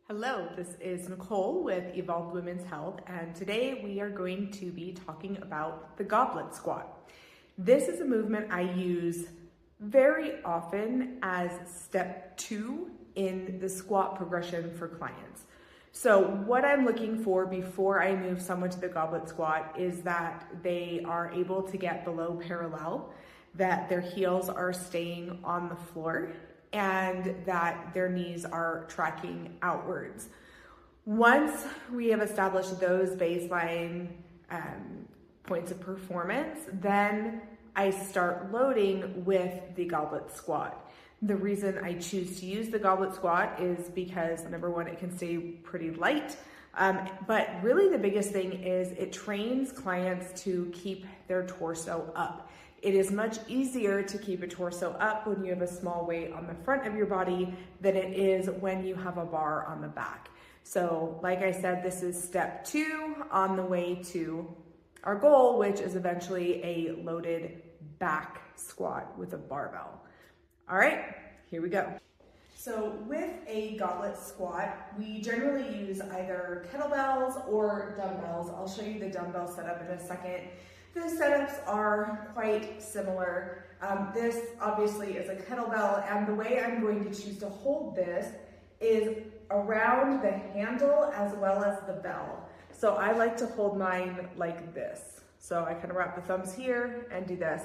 Hello, this is Nicole with Evolved Women's Health, and today we are going to be talking about the goblet squat. This is a movement I use very often as step 2 in the squat progression for clients. So what I'm looking for before I move someone to the goblet squat is that they are able to get below parallel, that their heels are staying on the floor, and that their knees are tracking outwards. Once we have established those baseline points of performance, then I start loading with the goblet squat. The reason I choose to use the goblet squat is because, number one, it can stay pretty light, but really the biggest thing is it trains clients to keep their torso up. It is much easier to keep a torso up when you have a small weight on the front of your body than it is when you have a bar on the back. So like I said, this is step 2 on the way to our goal, which is eventually a loaded back squat with a barbell. All right, here we go. So with a goblet squat, we generally use either kettlebells or dumbbells. I'll show you the dumbbell setup in a second. The setups are quite similar. This obviously is a kettlebell, and the way I'm going to choose to hold this is around the handle as well as the bell. So I like to hold mine like this. So I kind of wrap the thumbs here and do this.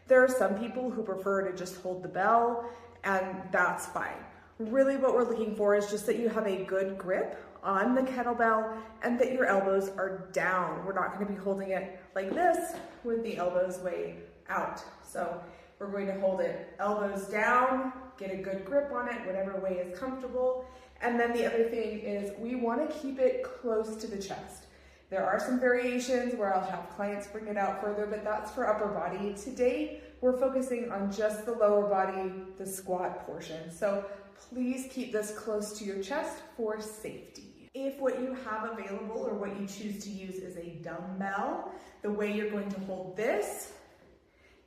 There are some people who prefer to just hold the bell, and that's fine. Really what we're looking for is just that you have a good grip on the kettlebell and that your elbows are down. We're not going to be holding it like this with the elbows way out. So we're going to hold it elbows down, get a good grip on it, whatever way is comfortable. And then the other thing is we want to keep it close to the chest. There are some variations where I'll have clients bring it out further, but that's for upper body. Today, we're focusing on just the lower body, the squat portion. So please keep this close to your chest for safety. If what you have available or what you choose to use is a dumbbell, the way you're going to hold this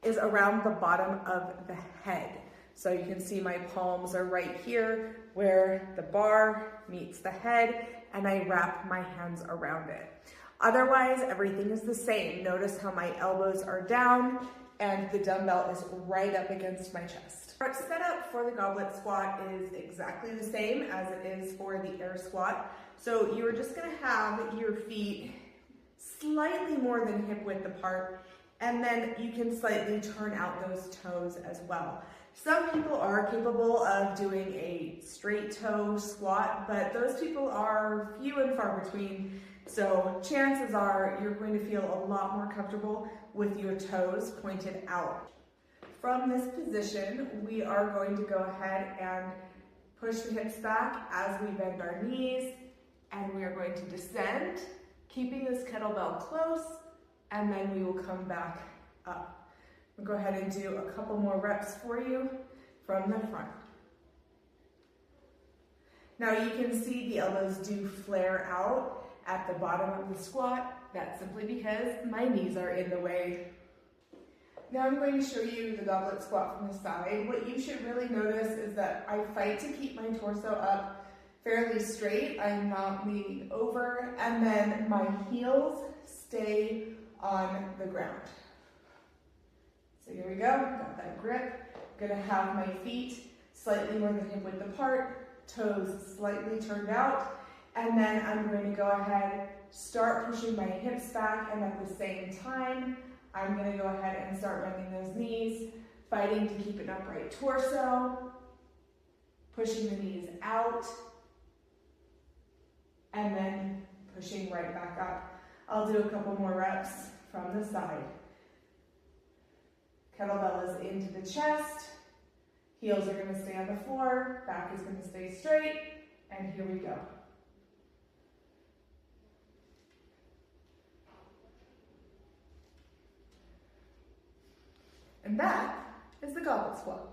is around the bottom of the head. So you can see my palms are right here where the bar meets the head, and I wrap my hands around it. Otherwise, everything is the same. Notice how my elbows are down and the dumbbell is right up against my chest. Our setup for the goblet squat is exactly the same as it is for the air squat. So you're just gonna have your feet slightly more than hip width apart, and then you can slightly turn out those toes as well. Some people are capable of doing a straight toe squat, but those people are few and far between. So chances are you're going to feel a lot more comfortable with your toes pointed out. From this position, we are going to go ahead and push the hips back as we bend our knees, and we are going to descend, keeping this kettlebell close, and then we will come back up. We'll go ahead and do a couple more reps for you from the front. Now you can see the elbows do flare out at the bottom of the squat. That's simply because my knees are in the way. Now I'm going to show you the goblet squat from the side. What you should really notice is that I fight to keep my torso up fairly straight. I'm not leaning over, and then my heels stay on the ground. So here we go, got that grip. I'm gonna have my feet slightly more than hip width apart, toes slightly turned out, and then I'm going to go ahead, start pushing my hips back, and at the same time, I'm going to go ahead and start bending those knees, fighting to keep an upright torso, pushing the knees out, and then pushing right back up. I'll do a couple more reps from the side. Kettlebell is into the chest, heels are going to stay on the floor, back is going to stay straight, and here we go. And that is the goblet squat.